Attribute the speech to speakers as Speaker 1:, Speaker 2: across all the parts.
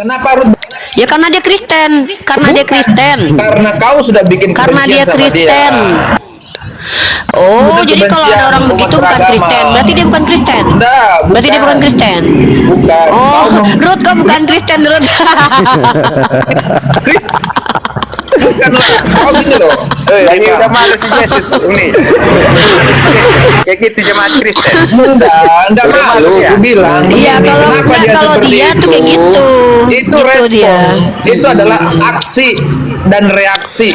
Speaker 1: Kenapa Ruth?
Speaker 2: Ya karena dia Kristen,
Speaker 1: Karena kau sudah bikin
Speaker 2: karena dia
Speaker 1: kebencian sama
Speaker 2: Kristen.
Speaker 1: dia.
Speaker 2: Oh,
Speaker 1: Udah
Speaker 2: jadi kalau ada
Speaker 1: kebencian
Speaker 2: orang
Speaker 1: umat
Speaker 2: begitu bukan
Speaker 1: beragama.
Speaker 2: Kristen, berarti dia bukan Kristen.
Speaker 1: Enggak,
Speaker 2: Berarti dia bukan Kristen.
Speaker 1: Bukan.
Speaker 2: Oh,
Speaker 1: Kau
Speaker 2: Ruth, kau bukan Kristen, Ruth.
Speaker 1: Chris, bukan lah. Kau gitu loh.
Speaker 3: Ini udah malu si Yesus ini. Kayak gitu jemaat Kristen.
Speaker 1: Enggak
Speaker 3: Udah
Speaker 1: malu.
Speaker 3: malu ya?
Speaker 1: Aku bilang.
Speaker 2: Iya,
Speaker 1: begini,
Speaker 2: kalau
Speaker 1: kenapa
Speaker 2: enggak,
Speaker 1: dia
Speaker 2: kalau
Speaker 1: seperti
Speaker 2: dia
Speaker 1: itu?
Speaker 2: tuh kayak gitu.
Speaker 1: Itu
Speaker 2: Gitu
Speaker 1: respon.
Speaker 2: dia.
Speaker 1: Itu adalah aksi dan reaksi.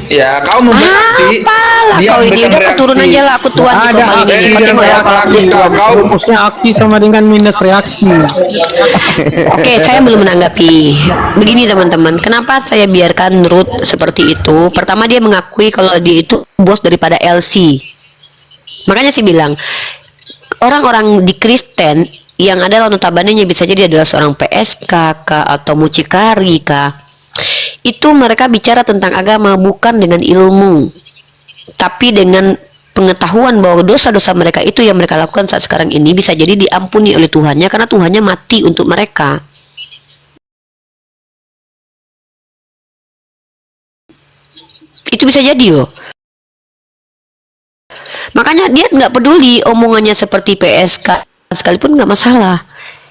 Speaker 1: Ya, kau memberi aksi.
Speaker 2: Apalah
Speaker 1: Dia
Speaker 2: kau ini,
Speaker 1: memberikan
Speaker 2: udah kau turun
Speaker 1: reaksi.
Speaker 2: aja lah, aku tuan di
Speaker 4: Ada
Speaker 2: kembali
Speaker 4: aksi
Speaker 2: ini.
Speaker 4: dan
Speaker 2: Tengok ya.
Speaker 1: Apalagi kau
Speaker 4: rumusnya aksi sama dengan minus reaksi.
Speaker 2: Oke, saya belum menanggapi. Begini teman-teman, kenapa saya biarkan Ruth seperti itu? Pertama, dia mengakui kalau dia itu bos daripada LC. Makanya saya bilang, orang-orang di Kristen yang adalah notabene bisa jadi adalah seorang PSK kah, atau mucikari kah, itu mereka bicara tentang agama bukan dengan ilmu, tapi dengan pengetahuan bahwa dosa-dosa mereka itu yang mereka lakukan saat sekarang ini bisa jadi diampuni oleh Tuhannya karena Tuhannya mati untuk mereka. Itu bisa jadi loh. Makanya dia nggak peduli omongannya seperti PSK sekalipun nggak masalah.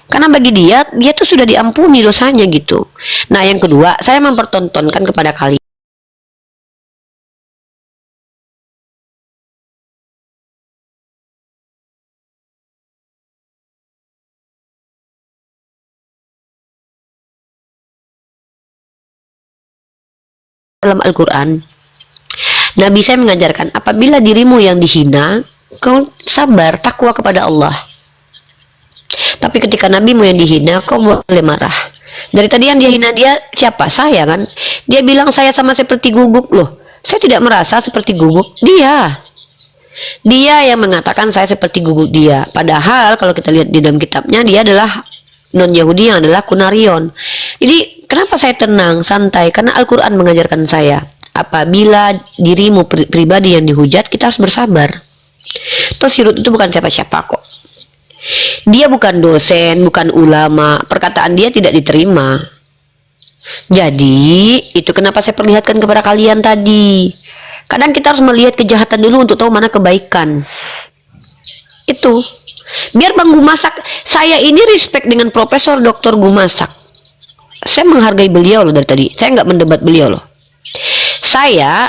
Speaker 2: Karena bagi dia, dia tuh sudah diampuni dosanya gitu. Nah yang kedua, saya mempertontonkan kepada kalian. Dalam Al-Quran, Nabi saya mengajarkan, apabila dirimu yang dihina, kau sabar, takwa kepada Allah. Tapi ketika nabimu yang dihina, kau boleh marah. Dari tadi yang dia hina dia siapa? Saya kan. Dia bilang saya sama seperti guguk loh. Saya tidak merasa seperti guguk. Dia yang mengatakan saya seperti guguk dia. Padahal kalau kita lihat di dalam kitabnya, dia adalah non-Yahudi yang adalah Kunarion. Jadi kenapa saya tenang, santai? Karena Al-Quran mengajarkan saya, apabila dirimu pribadi yang dihujat, kita harus bersabar. Toh si Ruth itu bukan siapa-siapa kok. Dia bukan dosen, bukan ulama. Perkataan dia tidak diterima. Jadi itu kenapa saya perlihatkan kepada kalian tadi. Kadang kita harus melihat kejahatan dulu untuk tahu mana kebaikan. Itu. Biar Bang Gumasak, saya ini respect dengan Profesor Dr. Gumasak. Saya menghargai beliau loh dari tadi. Saya nggak mendebat beliau loh. Saya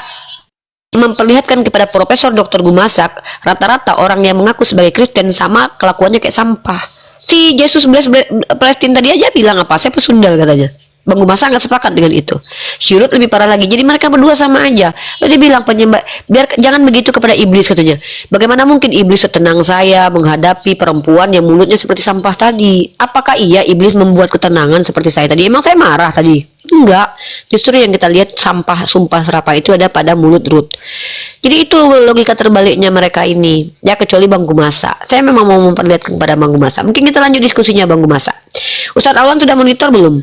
Speaker 2: memperlihatkan kepada Profesor Dr. Gumasak, rata-rata orang yang mengaku sebagai Kristen sama kelakuannya kayak sampah. Si Yesus Bless Palestina tadi aja bilang apa? Saya pesundal katanya. Bang Gumasak nggak sepakat dengan itu. Si Ruth lebih parah lagi. Jadi mereka berdua sama aja. Lalu dia bilang penyembah, biar jangan begitu kepada iblis katanya. Bagaimana mungkin iblis setenang saya menghadapi perempuan yang mulutnya seperti sampah tadi? Apakah iya iblis membuat ketenangan seperti saya tadi? Emang saya marah tadi? Enggak. Justru yang kita lihat sampah sumpah serapah itu ada pada mulut Ruth. Jadi itu logika terbaliknya mereka ini. Ya kecuali Bang Gumasak. Saya memang mau memperlihatkan kepada Bang Gumasak. Mungkin kita lanjut diskusinya Bang Gumasak. Ustadz Awan sudah monitor belum?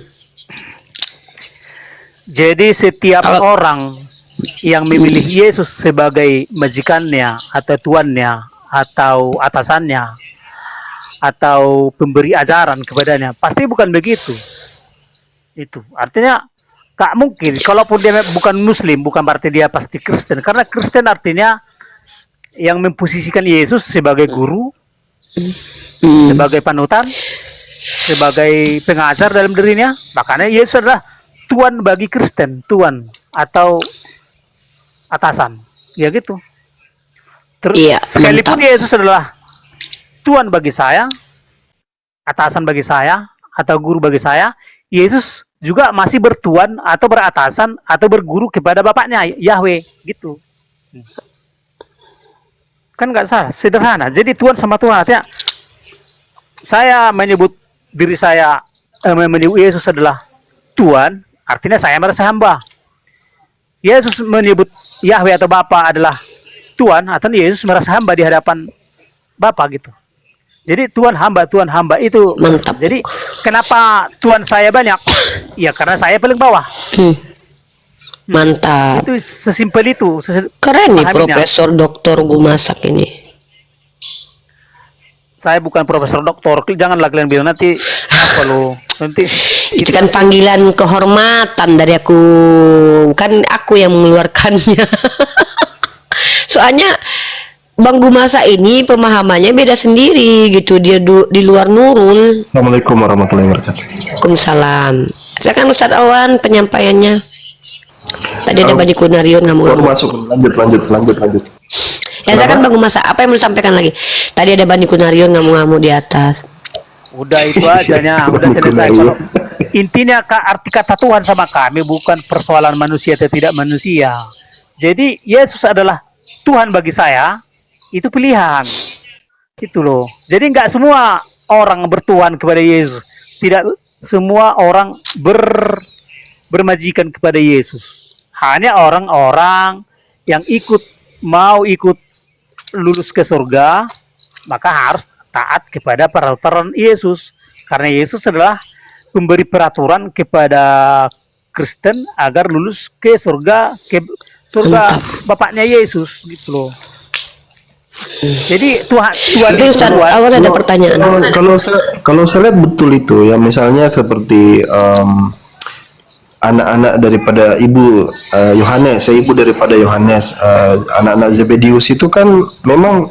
Speaker 4: Jadi setiap orang yang memilih Yesus sebagai majikannya atau tuannya atau atasannya atau pemberi ajaran kepadanya, pasti bukan begitu. Itu artinya gak mungkin. Kalaupun dia bukan Muslim, bukan berarti dia pasti Kristen. Karena Kristen artinya yang memposisikan Yesus sebagai guru, sebagai panutan, sebagai pengajar dalam dirinya. Makanya Yesus adalah Tuan bagi Kristen, Tuan atau atasan, ya gitu. Terus
Speaker 2: Iya,
Speaker 4: sekalipun
Speaker 2: mantap.
Speaker 4: Yesus adalah Tuan bagi saya, atasan bagi saya, atau guru bagi saya, Yesus juga masih bertuan atau beratasan atau berguru kepada Bapaknya, Yahweh, gitu. Kan nggak salah, sederhana. Jadi Tuhan sama Tuhan, artinya saya menyebut diri saya, menyebut Yesus adalah Tuhan, artinya saya merasa hamba. Yesus menyebut Yahweh atau Bapa adalah Tuhan, artinya Yesus merasa hamba di hadapan Bapa gitu. Jadi Tuhan hamba itu.
Speaker 2: Mantap.
Speaker 4: Jadi kenapa Tuhan saya banyak? Ya karena saya paling bawah.
Speaker 2: Mantap.
Speaker 4: Itu sesimpel itu.
Speaker 2: Keren nih
Speaker 4: Pahaminya.
Speaker 2: Profesor Dr. Gumasak ini.
Speaker 4: saya bukan profesor doktor, janganlah kalian bilang nanti apa lo, nanti
Speaker 2: Itu kan panggilan kehormatan dari aku, kan aku yang mengeluarkannya. Soalnya Bang Gumasa ini pemahamannya beda sendiri gitu, dia di luar Nurul.
Speaker 5: Assalamualaikum warahmatullahi wabarakatuh.
Speaker 2: Waalaikumsalam. Silakan Ustadz Awan penyampaiannya. Tadi ada Bani Kunarion
Speaker 5: Baru
Speaker 2: ngamuk.
Speaker 5: masuk, lanjut.
Speaker 2: Ya silakan Bang Gumasa, apa yang mau disampaikan lagi? Tadi ada Bani Kunarion ngamuk-ngamuk di atas.
Speaker 4: udah itu ajanya, udah selesai. Kalau intinya arti kata Tuhan sama kami bukan persoalan manusia atau tidak manusia. Jadi Yesus adalah Tuhan bagi saya, itu pilihan. Itu loh. Jadi nggak semua orang bertuhan kepada Yesus. Tidak semua orang bermajikan kepada Yesus. Hanya orang-orang yang mau ikut lulus ke surga, maka harus taat kepada peraturan Yesus. Karena Yesus adalah pemberi peraturan kepada Kristen agar lulus ke surga, Bapaknya Yesus gitu loh. Jadi Tuhan
Speaker 2: Itu Ustaz Awan ada pertanyaan.
Speaker 5: Kalau saya lihat betul itu ya, misalnya seperti anak-anak daripada ibu Yohanes, ibu daripada Yohanes, anak-anak Zebedius itu kan memang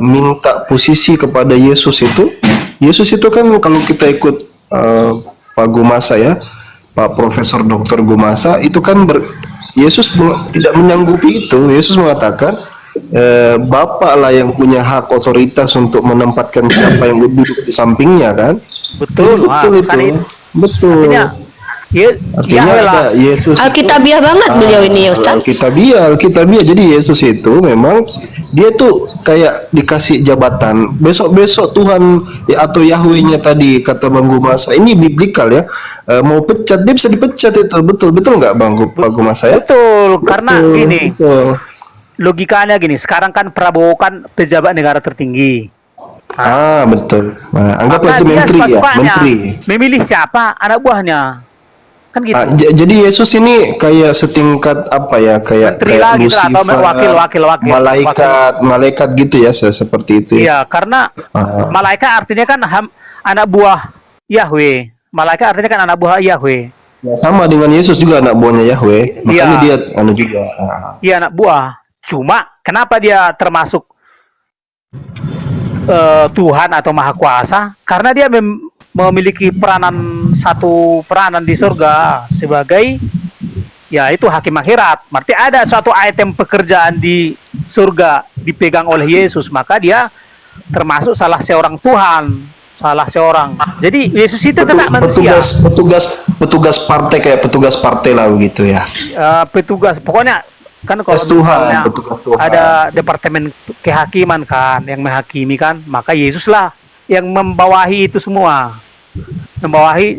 Speaker 5: minta posisi kepada Yesus itu. Yesus itu kan kalau kita ikut Pak Gumasa ya, Pak Profesor Dr. Gumasa itu kan Yesus tidak menyanggupi itu. Yesus mengatakan Bapak lah yang punya hak otoritas untuk menempatkan siapa yang duduk di sampingnya kan.
Speaker 4: Betul,
Speaker 5: Betul itu. Betul. Artinya ada Yesus
Speaker 2: Alkitabiah banget beliau ini ya Ustaz.
Speaker 5: Alkitabiah. Jadi Yesus itu memang dia tuh kayak dikasih jabatan. Besok Tuhan atau Yahweh-nya tadi kata Bang Gumasa ini biblikal ya. Mau pecat dia bisa dipecat itu. Betul nggak Bang Gumasa ya?
Speaker 4: Betul, karena gini.
Speaker 5: Betul.
Speaker 4: Logikanya gini, sekarang kan Prabowo kan pejabat negara tertinggi.
Speaker 5: Betul. Nah, anggaplah itu
Speaker 4: Maka dia
Speaker 5: menteri ya,
Speaker 4: suka-sukanya
Speaker 5: menteri.
Speaker 4: memilih siapa anak buahnya. Kan gitu.
Speaker 5: Jadi Yesus ini kayak setingkat apa ya, kayak
Speaker 4: Menteri lah gitu lah, atau
Speaker 5: Lucifer,
Speaker 4: wakil.
Speaker 5: malaikat gitu ya, seperti itu.
Speaker 4: Iya, karena malaikat artinya kan anak buah Yahweh. Malaikat artinya kan anak buah Yahweh.
Speaker 5: Ya, sama dengan Yesus juga anak buahnya Yahweh. Makanya dia juga.
Speaker 4: Iya, anak buah. Cuma kenapa dia termasuk Tuhan atau Maha Kuasa? Karena dia memiliki satu peranan di surga sebagai ya itu hakim akhirat. Berarti ada suatu item pekerjaan di surga dipegang oleh Yesus, maka dia termasuk salah seorang Tuhan, salah seorang. Jadi Yesus itu tetap manusia.
Speaker 5: Petugas partai, kayak petugas partai lah begitu ya.
Speaker 4: Petugas pokoknya kan kalau misalnya ada departemen kehakiman kan yang menghakimi kan, maka Yesus lah yang membawahi itu semua,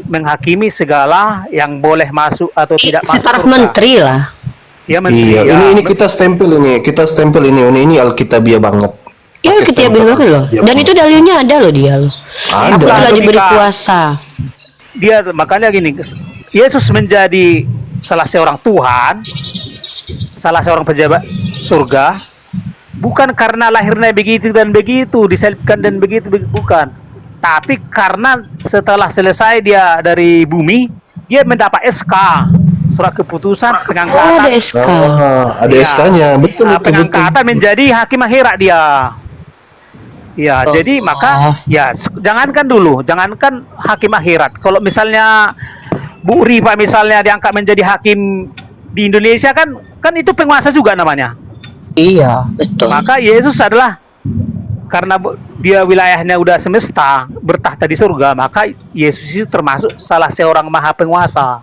Speaker 4: menghakimi segala yang boleh masuk atau tidak masuk.
Speaker 2: Setara menteri lah.
Speaker 4: Ya, menteri.
Speaker 5: Iya,
Speaker 4: ya.
Speaker 5: ini kita stempel ini alkitabiah banget.
Speaker 2: Ya Alkitabiah banget loh. Dan itu dalilnya ada loh dia loh.
Speaker 5: Ada.
Speaker 2: Aku telah diberi kuasa.
Speaker 4: Dia makanya gini, Yesus menjadi salah seorang Tuhan, salah seorang pejabat surga, bukan karena lahirnya begitu dan begitu, disalibkan dan begitu, bukan. Tapi karena setelah selesai dia dari bumi, dia mendapat SK, surat keputusan pengangkatan.
Speaker 2: Ada SK.
Speaker 5: Ada SK-nya, betul itu.
Speaker 4: Pengangkatan menjadi hakim akhirat dia. Ya, jadi maka ya jangankan hakim akhirat. Kalau misalnya Bu Rifa misalnya diangkat menjadi hakim di Indonesia kan itu penguasa juga namanya.
Speaker 2: Iya, betul.
Speaker 4: Maka Yesus adalah karena dia wilayahnya udah semesta, bertahta di surga, maka Yesus itu termasuk salah seorang maha penguasa.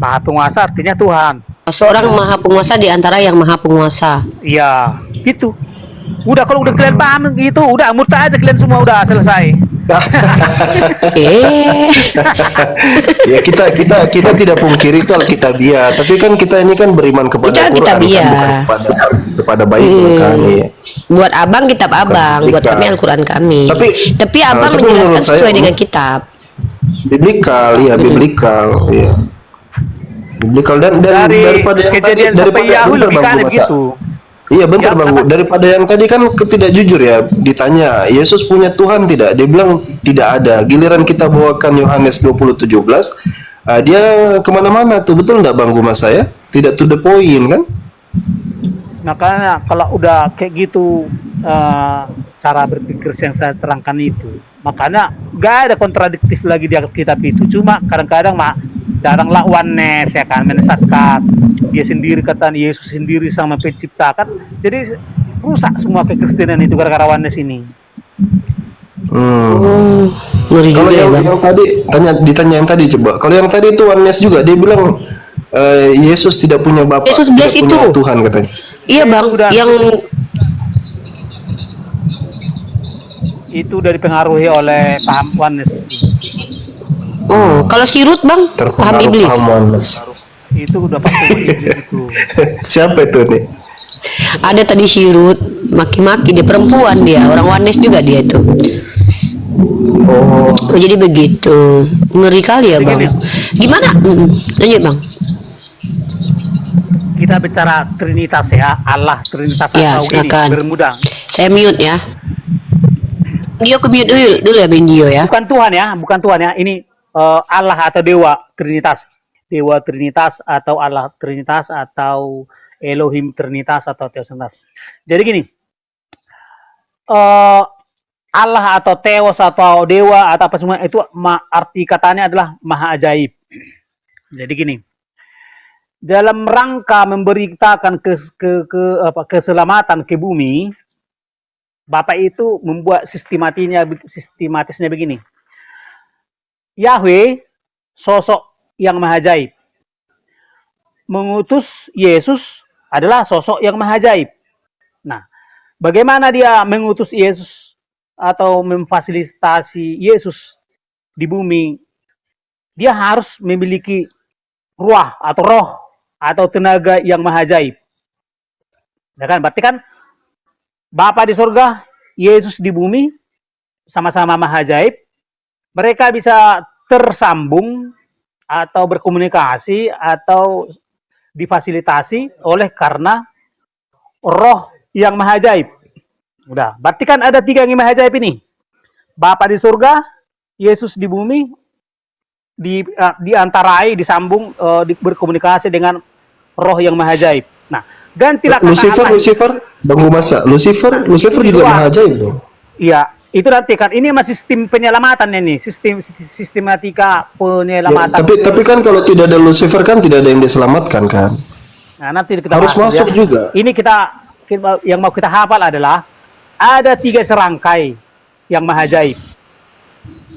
Speaker 4: Maha penguasa artinya Tuhan.
Speaker 2: Seorang maha penguasa di antara yang maha penguasa.
Speaker 4: Iya, gitu. Udah kalau udah kalian paham gitu, udah murtad aja kalian semua, udah selesai.
Speaker 5: Ya kita tidak pungkiri itu Alkitabiah, tapi kan kita ini kan beriman kepada Al-Quran kan, bukan kepada Bible kan. Iya.
Speaker 2: Buat abang kitab abang, buat kami Al-Quran kami. Tapi abang menjelaskan sesuai dengan kitab.
Speaker 5: Biblikal, iya biblikal, iya. Biblikal dan
Speaker 4: Dari
Speaker 5: daripada yang
Speaker 4: kejadian
Speaker 5: tadi,
Speaker 4: sampai Yahudi logikanya begitu.
Speaker 5: Iya bentar
Speaker 4: Ya,
Speaker 5: Bang,
Speaker 4: karena
Speaker 5: daripada yang tadi kan ketidak jujur ya, ditanya Yesus punya Tuhan tidak? Dia bilang tidak ada. Giliran kita bawakan Yohanes 20:17, dia kemana-mana tuh, betul nggak Bang Guma saya? Tidak to the point kan?
Speaker 4: makanya kalau udah kayak gitu cara berpikir yang saya terangkan itu, makanya gak ada kontradiktif lagi di Alkitab itu. Cuma kadang-kadang jaranglah oneness ya kan menyesatkan dia sendiri, kata Yesus sendiri sama penciptakan, jadi rusak semua kekristenan itu gara-gara oneness ini.
Speaker 2: Oh, ngeri
Speaker 5: Kalau
Speaker 2: juga ya bang.
Speaker 5: yang tadi ditanya yang tadi coba. Kalau yang tadi itu oneness juga, dia bilang Yesus tidak punya Bapa,
Speaker 2: Yesus
Speaker 5: tidak
Speaker 2: 11
Speaker 5: punya
Speaker 2: itu.
Speaker 5: Tuhan katanya.
Speaker 2: Iya bang,
Speaker 4: Udah.
Speaker 2: yang
Speaker 4: Itu dari pengaruhi oleh paham oneness.
Speaker 2: kalau sirut bang, paham
Speaker 5: Terpengaruh
Speaker 2: iblis.
Speaker 5: paham oneness.
Speaker 4: Itu udah pasti itu.
Speaker 5: Siapa itu nih?
Speaker 2: Ada tadi sirut, maki-maki dia, perempuan dia, orang Wanes juga dia itu.
Speaker 5: Oh,
Speaker 2: Oh, jadi begitu, ngeri kali ya bang. Gimana? Lanjut bang.
Speaker 4: Kita bicara Trinitas ya, Allah Trinitas
Speaker 2: Ya,
Speaker 4: atau ini
Speaker 2: silakan.
Speaker 4: Bermuda.
Speaker 2: Saya mute ya. Dio ke mute dulu ya Bang Dio ya.
Speaker 4: Bukan Tuhan ya, bukan Tuhan ya. Ini Allah atau Dewa Trinitas. Dewa Trinitas atau Allah Trinitas atau Elohim Trinitas atau Theos. Jadi gini, Allah atau Theos atau Dewa atau apa semua itu arti katanya adalah maha ajaib. Jadi gini, dalam rangka memberitakan keselamatan ke bumi, Bapak itu membuat sistematisnya begini. Yahweh, sosok yang maha ajaib. Mengutus Yesus adalah sosok yang maha ajaib. Nah, bagaimana dia mengutus Yesus atau memfasilitasi Yesus di bumi? Dia harus memiliki ruah atau roh atau tenaga yang maha ajaib. Ya kan? Berarti kan Bapa di surga, Yesus di bumi, sama-sama maha ajaib. Mereka bisa tersambung atau berkomunikasi atau difasilitasi oleh karena roh yang maha ajaib. Udah, berarti kan ada 3 yang maha ajaib ini. Bapa di surga, Yesus di bumi, diantarai, disambung, berkomunikasi dengan roh yang maha ajaib. Nah, gantilah kata
Speaker 5: Lucifer, Bang Gumasa, Lucifer juga maha ajaib dong.
Speaker 4: Iya, itu nanti kan ini masih sistem penyelamatan ini, sistematika penyelamatan.
Speaker 5: Ya, tapi kan kalau tidak ada Lucifer kan tidak ada yang diselamatkan kan.
Speaker 4: Nah, nanti kita
Speaker 5: Harus
Speaker 4: bahas,
Speaker 5: masuk
Speaker 4: ya.
Speaker 5: juga.
Speaker 4: Ini kita yang mau kita hafal adalah ada 3 serangkai yang maha ajaib.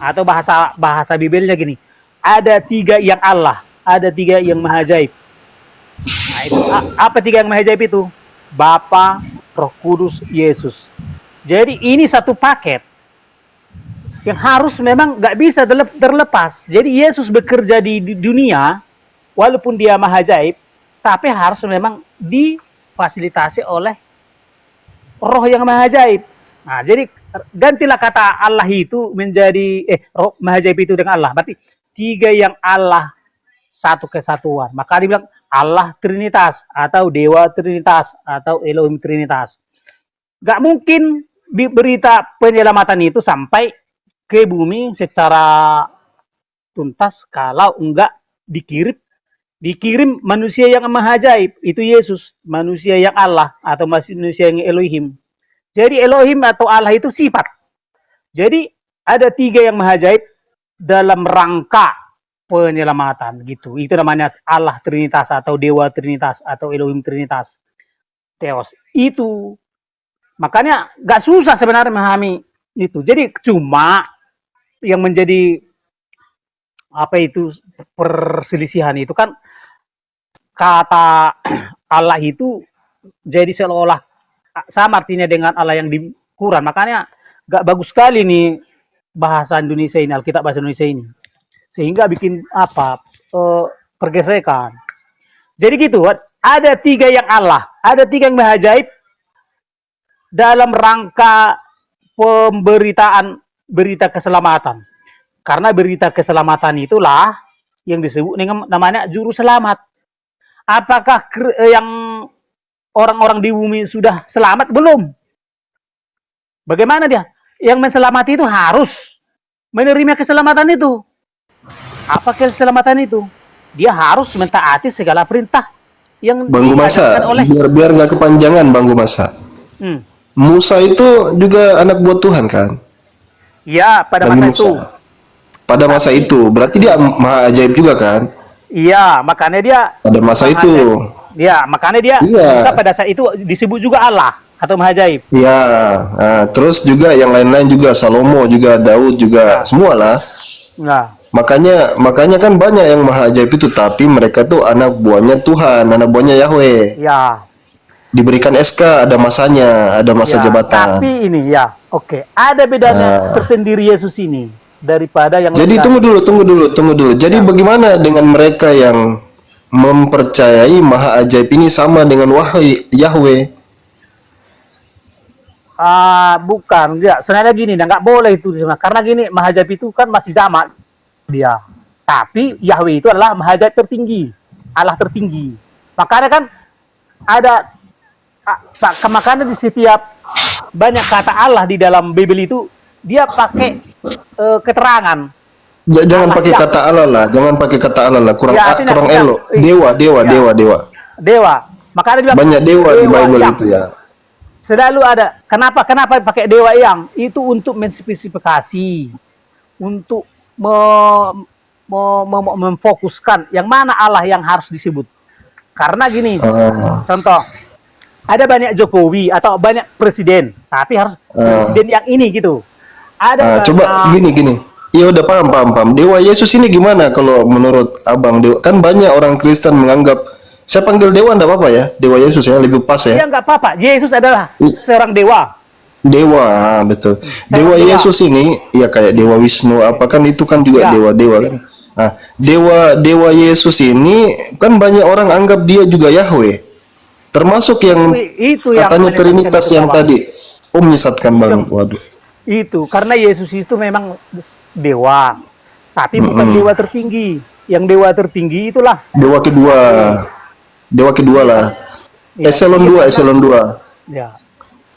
Speaker 4: Atau bahasa Bibelnya gini, ada 3 yang Allah, ada 3 yang maha ajaib. Nah, itu apa 3 yang maha ajaib itu? Bapa, Roh Kudus, Yesus. Jadi ini satu paket yang harus memang nggak bisa terlepas. Jadi Yesus bekerja di dunia, walaupun dia maha ajaib, tapi harus memang difasilitasi oleh roh yang maha ajaib. Nah, jadi gantilah kata Allah itu menjadi roh maha ajaib itu dengan Allah. Berarti 3 yang Allah, satu kesatuan. Maka dibilang Allah Trinitas atau Dewa Trinitas atau Elohim Trinitas. Gak mungkin berita penyelamatan itu sampai ke bumi secara tuntas kalau enggak dikirim manusia yang maha ajaib, itu Yesus, manusia yang Allah atau manusia yang Elohim. Jadi Elohim atau Allah itu sifat. Jadi ada 3 yang maha ajaib dalam rangka penyelamatan gitu. Itu namanya Allah Trinitas atau Dewa Trinitas atau Elohim Trinitas. Theos. Itu makanya gak susah sebenarnya memahami itu. Jadi cuma yang menjadi apa itu perselisihan itu kan kata Allah itu jadi seolah-olah sama artinya dengan Allah yang di Quran. Makanya gak bagus sekali nih bahasa Indonesia ini, Alkitab bahasa Indonesia ini. Sehingga bikin pergesekan. Jadi gitu, ada 3 yang Allah, ada 3 yang maha ajaib dalam rangka pemberitaan berita keselamatan. Karena berita keselamatan itulah yang disebut dengan namanya juru selamat. Apakah yang orang-orang di bumi sudah selamat belum? Bagaimana dia? Yang menselamati itu harus menerima keselamatan itu. Apa keselamatan itu? Dia harus mentaati segala perintah yang
Speaker 5: Bang Gumasa,
Speaker 4: diajarkan oleh
Speaker 5: biar nggak kepanjangan Bang Gumasa.
Speaker 4: Hmm.
Speaker 5: Musa itu juga anak buah Tuhan kan?
Speaker 4: Ya, pada
Speaker 5: Nabi
Speaker 4: masa
Speaker 5: Musa.
Speaker 4: itu.
Speaker 5: Pada masa itu, berarti dia maha ajaib juga kan?
Speaker 4: Iya, makanya dia
Speaker 5: Pada masa
Speaker 4: maha
Speaker 5: itu.
Speaker 4: ajaib. Ya, makanya dia
Speaker 5: Iya.
Speaker 4: Musa pada saat itu disebut juga Allah atau maha ajaib.
Speaker 5: Iya, nah, terus juga yang lain-lain juga, Salomo juga, Daud juga, semualah.
Speaker 4: Nah,
Speaker 5: Makanya kan banyak yang maha ajaib itu, tapi mereka tuh anak buahnya Tuhan, anak buahnya Yahweh.
Speaker 4: ya.
Speaker 5: Diberikan SK, ada masanya, ada masa
Speaker 4: Ya,
Speaker 5: jabatan.
Speaker 4: tapi ini ya, oke. Ada bedanya tersendiri Yesus ini daripada yang
Speaker 5: Jadi
Speaker 4: lain.
Speaker 5: tunggu dulu. Jadi bagaimana dengan mereka yang mempercayai maha ajaib ini sama dengan Yahweh?
Speaker 4: Bukan, ya. Sebenarnya gini, nggak boleh itu karena gini, maha ajaib itu kan masih jamak dia. Tapi Yahweh itu adalah maha ajaib tertinggi, Allah tertinggi. Makanya kan ada makanya di setiap banyak kata Allah di dalam Bible itu dia pakai keterangan.
Speaker 5: Jangan
Speaker 4: Allah,
Speaker 5: pakai
Speaker 4: ya.
Speaker 5: kata Allah lah, jangan pakai kata Allah lah, kurang
Speaker 4: Ya, artinya
Speaker 5: kurang
Speaker 4: kita-
Speaker 5: elok.
Speaker 4: Ya.
Speaker 5: Dewa.
Speaker 4: Dewa. Makanya dia bilang
Speaker 5: Banyak dewa di Bible
Speaker 4: yang.
Speaker 5: itu ya.
Speaker 4: Selalu ada. Kenapa pakai dewa yang? Itu untuk menspesifikasi, untuk memfokuskan yang mana Allah yang harus disebut. Karena gini, contoh, ada banyak Jokowi atau banyak presiden, tapi harus presiden yang ini gitu. Ada
Speaker 5: Coba gini. Ya udah paham. Dewa Yesus ini gimana kalau menurut Abang Dewa? Kan banyak orang Kristen menganggap saya panggil Dewa enggak apa-apa ya. Dewa Yesus ya lebih pas
Speaker 4: Ya
Speaker 5: ya.
Speaker 4: nggak apa-apa. Yesus adalah seorang dewa.
Speaker 5: Dewa, betul. Dewa
Speaker 4: dewa.
Speaker 5: Yesus ini ya kayak Dewa Wisnu apa kan itu kan juga
Speaker 4: Ya.
Speaker 5: dewa-dewa kan. Nah, Dewa Yesus ini kan banyak orang anggap dia juga Yahweh. Termasuk yang
Speaker 4: Itu yang
Speaker 5: katanya
Speaker 4: menyesatkan
Speaker 5: Trinitas
Speaker 4: itu,
Speaker 5: yang
Speaker 4: Bang.
Speaker 5: tadi. Oh menyesatkan banget. Waduh.
Speaker 4: Itu karena Yesus itu memang dewa, tapi bukan dewa tertinggi. Yang dewa tertinggi itulah
Speaker 5: Dewa kedua. Dewa kedua lah.
Speaker 4: Ya,
Speaker 5: Eselon 2, Eselon 2.
Speaker 4: ya.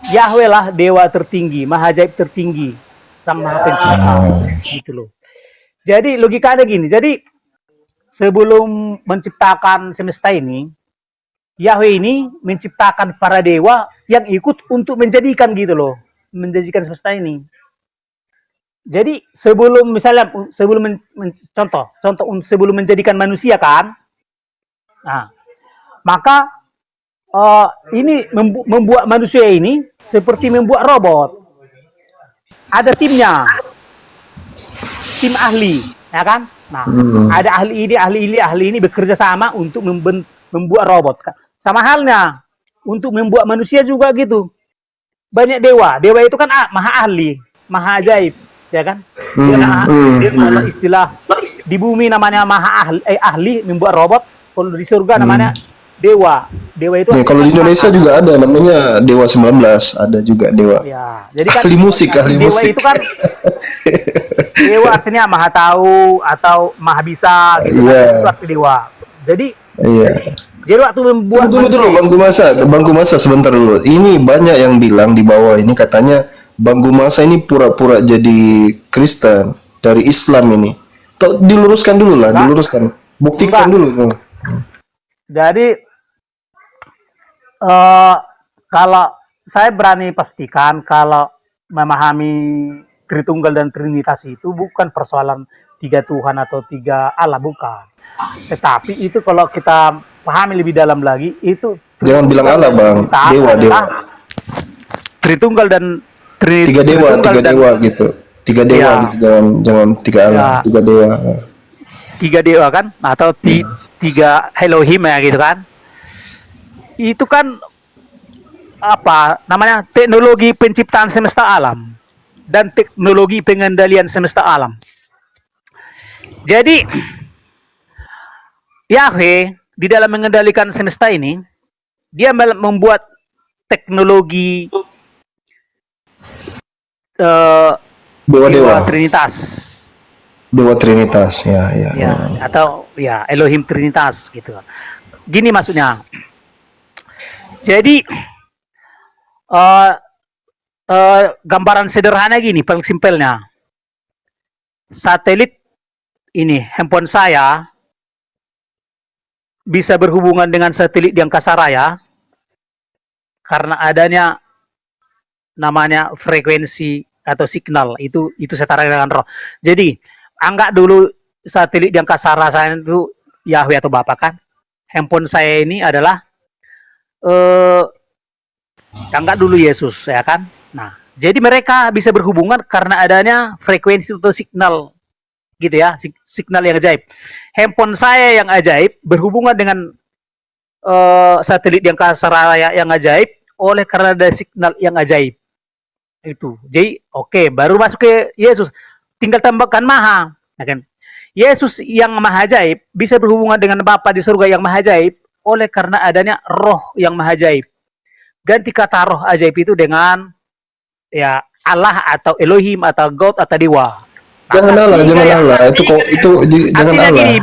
Speaker 4: Yahweh lah dewa tertinggi, maha ajaib tertinggi, sang maha pencipta. Gitu loh. Jadi logikanya gini. Jadi sebelum menciptakan semesta ini, Yahweh ini menciptakan para dewa yang ikut untuk menjadikan gitu loh, menjadikan semesta ini. Jadi sebelum misalnya contoh sebelum menjadikan manusia kan, nah maka ini membuat manusia ini seperti membuat robot. Ada timnya, tim ahli, ya kan? Nah, ada ahli ini bekerja sama untuk membuat robot. Sama halnya untuk membuat manusia juga gitu. Banyak dewa itu kan maha ahli, maha ajaib, ya kan? Dia kalau istilah di bumi namanya maha ahli membuat robot, kalau di surga namanya dewa itu
Speaker 5: Ya, kalau di Indonesia juga ada namanya Dewa 19, ada juga dewa.
Speaker 4: ya, jadi kan
Speaker 5: Ahli musik.
Speaker 4: dewa itu kan dewa artinya maha tahu atau maha bisa gitu
Speaker 5: Iya.
Speaker 4: kan, itu arti dewa.
Speaker 5: Iya.
Speaker 4: Jadi waktu membuat
Speaker 5: Dulu Bang Gumasa sebentar dulu. Ini banyak yang bilang di bawah ini katanya Bang Gumasa ini pura-pura jadi Kristen dari Islam ini. Diluruskan dulu lah, diluruskan. Buktikan
Speaker 4: Enggak.
Speaker 5: dulu.
Speaker 4: Jadi kalau saya berani pastikan kalau memahami Tritunggal dan Trinitas itu bukan persoalan 3 Tuhan atau 3 Allah, bukan. Tetapi itu kalau kita pahami lebih dalam lagi, itu
Speaker 5: Jangan bilang Allah, Bang. Dewa.
Speaker 4: Tritunggal dan
Speaker 5: Tiga dewa gitu. Tiga dewa
Speaker 4: Ya.
Speaker 5: gitu. Jangan 3 Allah,
Speaker 4: Ya.
Speaker 5: 3 dewa.
Speaker 4: 3 dewa kan, atau 3 Elohim ya gitu kan. Itu kan apa namanya, teknologi penciptaan semesta alam dan teknologi pengendalian semesta alam. Jadi Yahweh di dalam mengendalikan semesta ini, dia membuat teknologi
Speaker 5: Dewa-dewa.
Speaker 4: Trinitas.
Speaker 5: Dewa Trinitas, ya.
Speaker 4: Atau ya Elohim Trinitas gitu. Gini maksudnya. Jadi gambaran sederhana gini, paling simpelnya. Satelit ini, handphone saya bisa berhubungan dengan satelit di angkasa raya karena adanya namanya frekuensi atau signal, itu setara dengan roh. Jadi anggap dulu satelit di angkasa raya itu Yahweh atau Bapa kan. Handphone saya ini adalah anggap dulu Yesus, ya kan. Nah, jadi mereka bisa berhubungan karena adanya frekuensi atau signal, gitu ya, signal yang ajaib. Handphone saya yang ajaib berhubungan dengan satelit yang angkasa raya yang ajaib oleh karena ada signal yang ajaib. Itu. Jadi, oke, baru masuk ke Yesus. Tinggal tambahkan maha, ya kan? Yesus yang maha ajaib bisa berhubungan dengan Bapa di surga yang maha ajaib oleh karena adanya roh yang maha ajaib. Ganti kata roh ajaib itu dengan ya Allah atau Elohim atau God atau dewa.
Speaker 5: Jangan Allah, jangan Allah. Itu jangan
Speaker 4: artinya
Speaker 5: Allah.
Speaker 4: gini,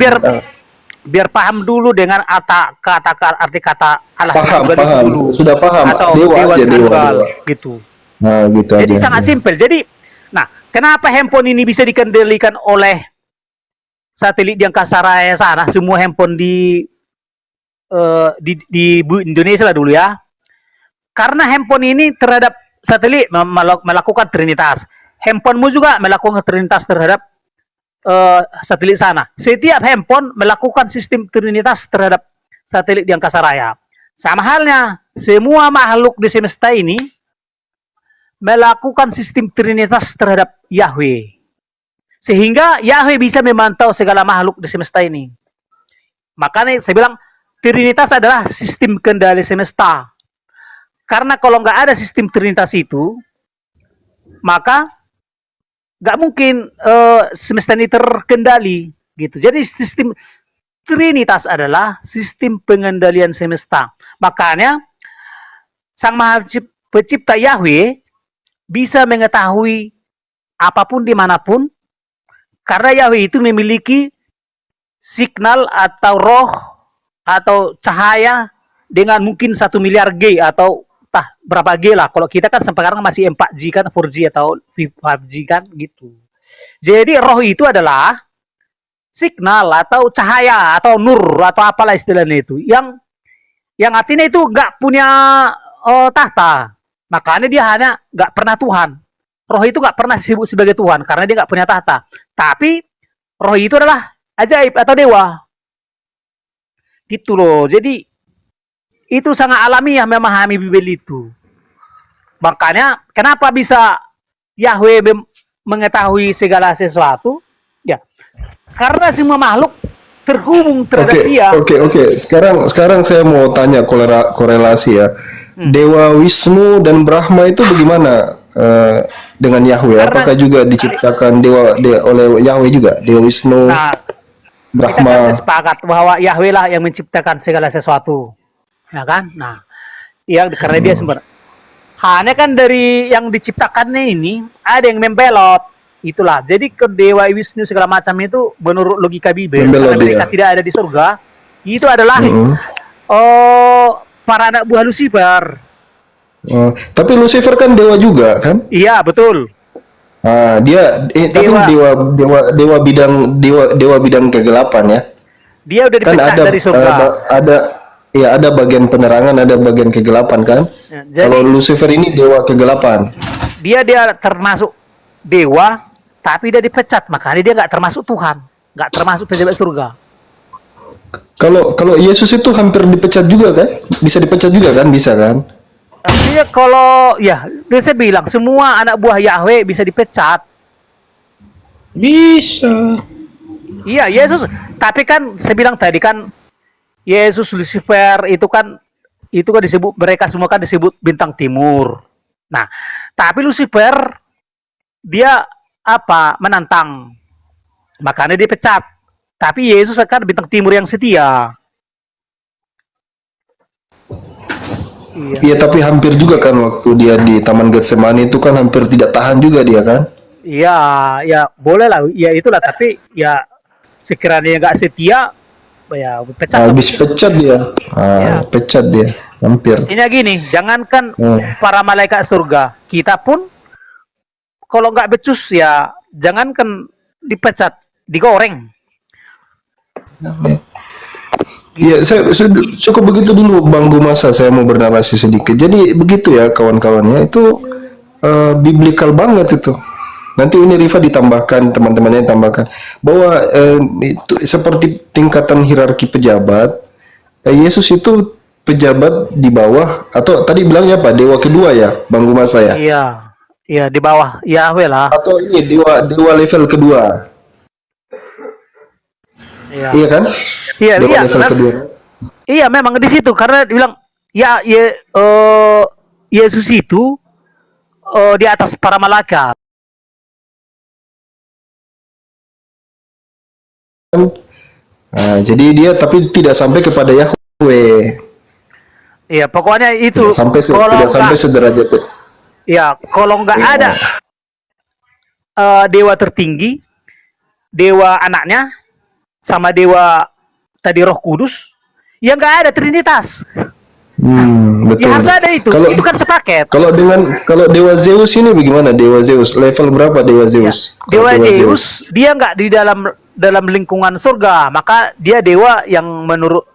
Speaker 4: biar paham dulu dengan arti kata Allah
Speaker 5: Paham,
Speaker 4: tunggal itu
Speaker 5: paham.
Speaker 4: dulu.
Speaker 5: Sudah paham.
Speaker 4: Atau
Speaker 5: Dewa aja, dewa,
Speaker 4: tunggal,
Speaker 5: dewa.
Speaker 4: gitu.
Speaker 5: Nah, gitu
Speaker 4: Jadi
Speaker 5: aja.
Speaker 4: sangat simpel. Jadi, nah, kenapa handphone ini bisa dikendalikan oleh satelit di angkasa raya sana? Semua handphone di Indonesia lah dulu ya. Karena handphone ini terhadap satelit melakukan trinitas. Handphonemu juga melakukan trinitas terhadap satelit sana. Setiap handphone melakukan sistem trinitas terhadap satelit di angkasa raya. Sama halnya, semua makhluk di semesta ini melakukan sistem trinitas terhadap Yahweh. Sehingga Yahweh bisa memantau segala makhluk di semesta ini. Makanya saya bilang, trinitas adalah sistem kendali semesta. Karena kalau nggak ada sistem trinitas itu, maka nggak mungkin semesta ini terkendali. Gitu. Jadi sistem trinitas adalah sistem pengendalian semesta. Makanya, Sang Maha Pencipta Yahweh bisa mengetahui apapun dimanapun, karena Yahweh itu memiliki signal atau roh atau cahaya dengan mungkin 1 miliar G atau berapa G lah. Kalau kita kan sampai sekarang masih 4G kan, 4G atau 5G kan gitu. Jadi roh itu adalah signal atau cahaya atau nur atau apalah istilahnya itu. Yang artinya itu nggak punya tahta. Makanya dia hanya nggak pernah Tuhan. Roh itu nggak pernah disebut sebagai Tuhan karena dia nggak punya tahta. Tapi roh itu adalah ajaib atau dewa. Gitu loh. Jadi itu sangat alamiah memahami Bible itu. Makanya kenapa bisa Yahweh mengetahui segala sesuatu? Ya, karena semua makhluk terhubung terhadap dia.
Speaker 5: Oke. Sekarang saya mau tanya korelasi ya. Dewa Wisnu dan Brahma itu bagaimana dengan Yahweh? Apakah juga diciptakan oleh Yahweh juga? Dewa Wisnu,
Speaker 4: Nah,
Speaker 5: Brahma.
Speaker 4: kita kan sepakat bahwa Yahweh lah yang menciptakan segala sesuatu. Ya kan? Nah, ya karena dia sumber. Hanya kan dari yang diciptakannya ini ada yang membelot. Itulah. Jadi ke Dewa Wisnu segala macam itu menurut logika Bible, karena mereka tidak ada di surga, itu adalah para anak buah Lucifer.
Speaker 5: Tapi Lucifer kan dewa juga kan?
Speaker 4: Iya, betul.
Speaker 5: Tapi dewa bidang kegelapan ya.
Speaker 4: Dia udah
Speaker 5: Kan
Speaker 4: dipecat dari surga.
Speaker 5: ada bagian penerangan, ada bagian kegelapan kan?
Speaker 4: Ya, jadi,
Speaker 5: kalau Lucifer ini dewa kegelapan.
Speaker 4: Dia termasuk dewa, tapi dia dipecat, makanya dia nggak termasuk Tuhan, nggak termasuk pejabat surga.
Speaker 5: Kalau Yesus itu hampir dipecat juga kan? Bisa dipecat juga kan? Bisa kan?
Speaker 4: Artinya kalau ya, saya bilang semua anak buah Yahweh bisa dipecat.
Speaker 1: Bisa.
Speaker 4: Iya, Yesus. Tapi kan saya bilang tadi kan Yesus, Lucifer itu kan disebut, mereka semua kan disebut bintang timur. Nah, tapi Lucifer dia menantang. Makanya dia pecat. Tapi Yesus kan bintang timur yang setia.
Speaker 5: Iya, tapi hampir juga kan waktu dia di Taman Getsemani itu kan hampir tidak tahan juga dia kan?
Speaker 4: Iya, ya boleh lah. Ya itulah, tapi ya sekiranya nggak setia, ya pecat.
Speaker 5: Habis pecat dia.
Speaker 4: Ya.
Speaker 5: Pecat dia. hampir.
Speaker 4: Ini gini, jangankan
Speaker 5: Hmm.
Speaker 4: para malaikat surga, kita pun kalau nggak becus ya jangankan dipecat, digoreng.
Speaker 5: Iya, saya cukup begitu dulu Bang Gumasa, saya mau bernarasi sedikit. Jadi begitu ya kawan-kawannya, itu biblikal banget itu. Nanti ini Rifa ditambahkan, teman-temannya tambahkan bahwa itu seperti tingkatan hierarki pejabat. Yesus itu pejabat di bawah, atau tadi bilangnya apa? Dewa kedua ya, Bang Gumasa ya?
Speaker 4: Iya, iya di bawah Yahweh lah.
Speaker 5: Atau ini dewa level kedua.
Speaker 4: Iya,
Speaker 5: Iya kan?
Speaker 4: iya,
Speaker 5: Dewa
Speaker 4: iya,
Speaker 5: level kedua.
Speaker 4: iya memang di situ karena dibilang ya, Yesus itu di atas para malaikat.
Speaker 5: Nah, jadi dia tapi tidak sampai kepada Yahweh.
Speaker 4: Iya, pokoknya itu
Speaker 5: Tidak sampai
Speaker 4: kalau
Speaker 5: tidak sampai
Speaker 4: nggak,
Speaker 5: sederajat.
Speaker 4: ya kalau nggak
Speaker 5: Iya.
Speaker 4: ada dewa tertinggi, dewa anaknya, sama dewa tadi Roh Kudus, ya nggak ada Trinitas.
Speaker 5: Betul.
Speaker 4: Ya harus ada itu.
Speaker 5: Kalau
Speaker 4: Itu kan sepaket.
Speaker 5: kalau Dewa Zeus ini bagaimana? Dewa Zeus level berapa Dewa Zeus?
Speaker 4: Ya,
Speaker 5: Kalau
Speaker 4: Dewa Zeus dia nggak di dalam lingkungan surga, maka dia dewa yang menurut,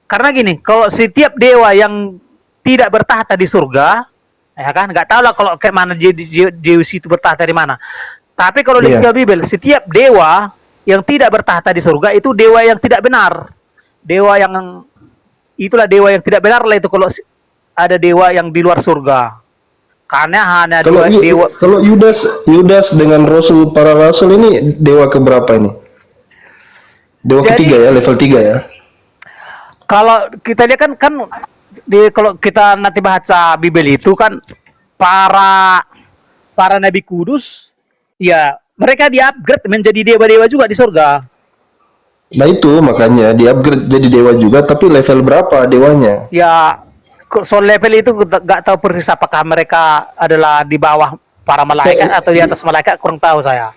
Speaker 4: karena gini, kalau setiap dewa yang tidak bertahta di surga, ya kan, nggak tahu lah kalau kayak mana Zeus itu bertahta di mana. Tapi kalau di
Speaker 5: Iya.
Speaker 4: Bibel, setiap dewa yang tidak bertahta di surga itu dewa yang tidak benar, dewa yang itulah dewa yang tidak benar lah itu kalau ada dewa yang di luar surga. Karena hanya
Speaker 5: Kalau
Speaker 4: dewa.
Speaker 5: kalau Yudas dengan para rasul ini dewa keberapa ini? Dewa
Speaker 4: Jadi-
Speaker 5: ketiga ya, level 3 ya.
Speaker 4: Kalau kita lihat kan kalau kita nanti baca Bibel itu kan para nabi kudus, ya mereka di-upgrade menjadi dewa-dewa juga di surga.
Speaker 5: Nah itu makanya di-upgrade jadi dewa juga, tapi level berapa dewanya?
Speaker 4: Ya soal level itu nggak tahu persis apakah mereka adalah di bawah para malaikat atau di atas malaikat, kurang tahu saya.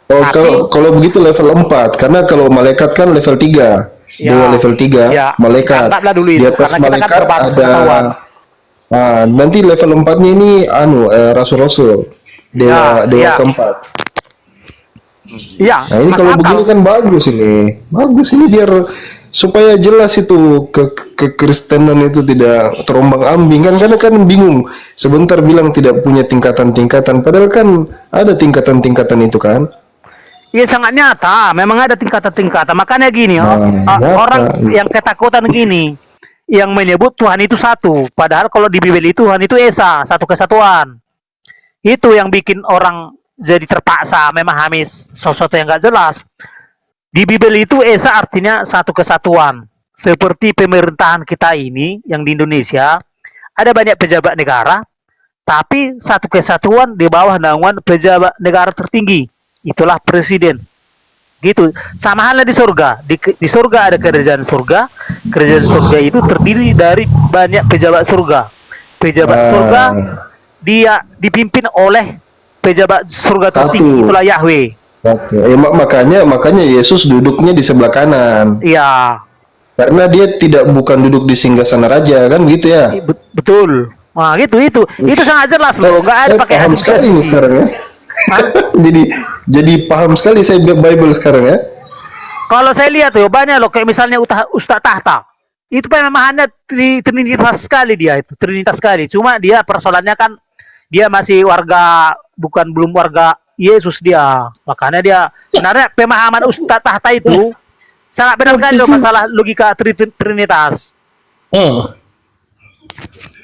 Speaker 5: Oh,
Speaker 4: Tapi-
Speaker 5: kalau begitu level 4, karena kalau malaikat kan level 3.
Speaker 4: Ya,
Speaker 5: Dewa level 3,
Speaker 4: ya,
Speaker 5: malaikat.
Speaker 4: anggaplah dulu
Speaker 5: Di
Speaker 4: itu,
Speaker 5: atas
Speaker 4: karena kita kan
Speaker 5: malaikat
Speaker 4: terbatas
Speaker 5: ada
Speaker 4: pengetahuan.
Speaker 5: nanti level 4-nya ini rasul-rasul. Dewa
Speaker 4: Ya.
Speaker 5: keempat.
Speaker 4: Iya,
Speaker 5: Nah, ini
Speaker 4: masuk
Speaker 5: kalau
Speaker 4: akal.
Speaker 5: begini kan bagus ini. Bagus ini biar supaya jelas itu kekristenan itu tidak terombang-ambing kan, karena kan bingung. Sebentar bilang tidak punya tingkatan-tingkatan, padahal kan ada tingkatan-tingkatan itu kan.
Speaker 4: Iya sangat nyata, memang ada tingkatan-tingkatan. Makanya gini,
Speaker 5: Nyata.
Speaker 4: orang yang ketakutan gini, yang menyebut Tuhan itu satu, padahal kalau di Bibel itu Tuhan itu esa, satu kesatuan. Itu yang bikin orang jadi terpaksa memahami sesuatu yang nggak jelas. Di Bibel itu esa artinya satu kesatuan. Seperti pemerintahan kita ini yang di Indonesia, ada banyak pejabat negara, tapi satu kesatuan di bawah naungan pejabat negara tertinggi. Itulah presiden. Gitu. Sama halnya di surga. Di surga ada kerajaan surga. Kerajaan surga itu terdiri dari banyak pejabat surga. Pejabat surga dia dipimpin oleh pejabat surga tertinggi,
Speaker 5: Satu.
Speaker 4: itulah Yahweh.
Speaker 5: Satu. Makanya Yesus duduknya di sebelah kanan.
Speaker 4: Iya,
Speaker 5: Karena dia bukan duduk di singgasana raja kan gitu ya.
Speaker 4: betul. Nah, itu sangat jelas loh, nggak ada
Speaker 5: Saya
Speaker 4: pakai
Speaker 5: paham sekali nih sekarang ya. jadi paham sekali saya Bible sekarang ya.
Speaker 4: Kalau saya lihat tuh banyak loh, kayak misalnya Ustaz Tahta. Itu pemahamannya trinitas sekali dia itu, trinitas sekali. Cuma dia persoalannya kan dia masih belum warga Yesus dia. Makanya dia sebenarnya pemahaman Ustaz Tahta itu sangat benar sekali loh masalah logika trinitas.
Speaker 6: Oh,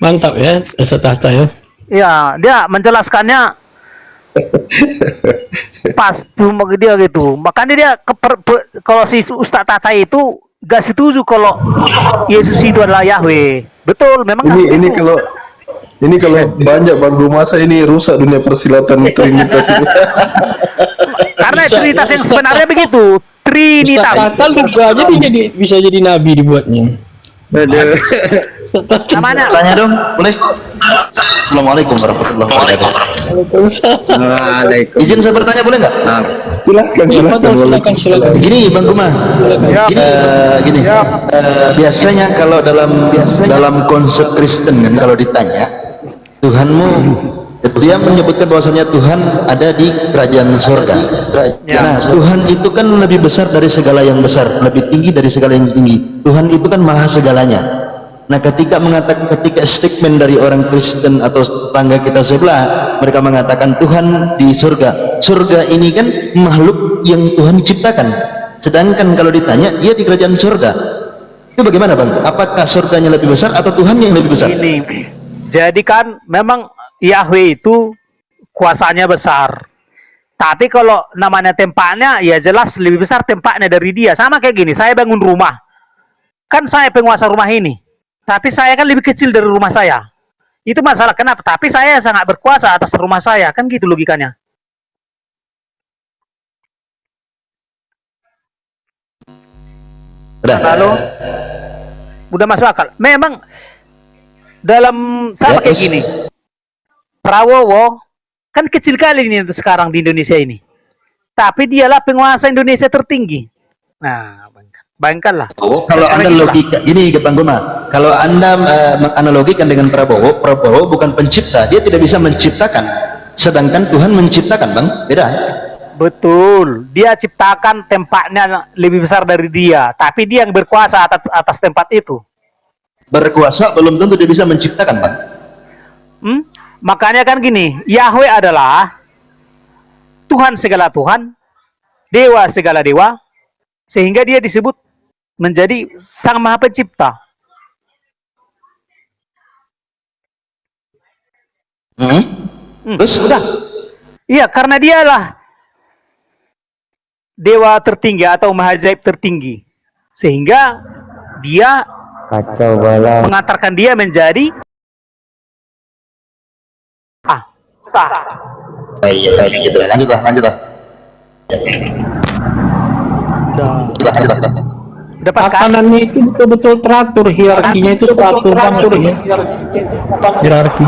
Speaker 6: mantap ya, Ustaz Tahta ya.
Speaker 4: Ya, dia menjelaskannya pas cuma dia gitu. Makanya dia kalau si Ustaz Tahta itu gak setuju kalau Yesus itu adalah Yahweh. Betul, memang gak
Speaker 5: Ini
Speaker 4: setuju.
Speaker 5: ini kalau banyak Bang Gumasa ini rusak dunia persilatan Trinitas ini.
Speaker 4: Karena
Speaker 6: Bisa,
Speaker 4: Trinitas
Speaker 6: ya,
Speaker 4: yang
Speaker 6: Ustaz
Speaker 4: sebenarnya begitu.
Speaker 6: Ustaz
Speaker 4: Trinitas.
Speaker 6: Tahta juga aja dia bisa jadi nabi dibuatnya.
Speaker 1: Aduh.
Speaker 4: Namanya
Speaker 7: Tanya dong, boleh? Assalamualaikum warahmatullahi wabarakatuh.
Speaker 1: Waalaikumsalam.
Speaker 7: Izin saya bertanya boleh nggak?
Speaker 5: Silakan, silakan.
Speaker 6: Silakan.
Speaker 7: Gini Bang Guma, gini, biasanya kalau dalam konsep Kristen kan kalau ditanya Tuhanmu, dia menyebutkan bahwasanya Tuhan ada di kerajaan surga. Nah, Tuhan itu kan lebih besar dari segala yang besar, lebih tinggi dari segala yang tinggi. Tuhan itu kan maha segalanya. Nah, ketika statement dari orang Kristen atau tetangga kita sebelah, mereka mengatakan Tuhan di surga. Surga ini kan makhluk yang Tuhan ciptakan. Sedangkan kalau ditanya, dia di kerajaan surga. Itu bagaimana Bang? Apakah surganya lebih besar atau Tuhan yang lebih besar?
Speaker 4: ini. Jadi kan memang Yahweh itu kuasanya besar. Tapi kalau namanya tempatnya, ya jelas lebih besar tempatnya dari dia. Sama kayak gini, saya bangun rumah. Kan saya penguasa rumah ini. Tapi saya kan lebih kecil dari rumah saya. Itu masalah kenapa? Tapi saya sangat berkuasa atas rumah saya. Kan gitu logikanya. Lalu udah masuk akal. Memang dalam sama kayak gini. Prabowo kan kecil kali ini sekarang di Indonesia ini. Tapi dialah penguasa Indonesia tertinggi. Nah, bayangkanlah.
Speaker 7: Oh, kalau Anda logika gini ke Bang Guma, kalau Anda menganalogikan dengan Prabowo bukan pencipta, dia tidak bisa menciptakan. Sedangkan Tuhan menciptakan, Bang. Beda.
Speaker 4: Betul, dia ciptakan tempatnya lebih besar dari dia, tapi dia yang berkuasa atas tempat itu.
Speaker 7: Berkuasa belum tentu dia bisa menciptakan, Bang.
Speaker 4: Makanya kan gini, Yahweh adalah Tuhan segala Tuhan, Dewa segala Dewa, sehingga dia disebut menjadi Sang Maha Pencipta.
Speaker 7: Terus
Speaker 4: Udah. Iya, karena dialah Dewa tertinggi atau Mahajaib tertinggi, sehingga dia mengantarkan dia menjadi sah.
Speaker 7: iya, gitu. Lanjut lah.
Speaker 4: Dapat kan?
Speaker 6: Makanannya itu betul-betul teratur, hierarkinya itu teratur banget ya. Hierarki.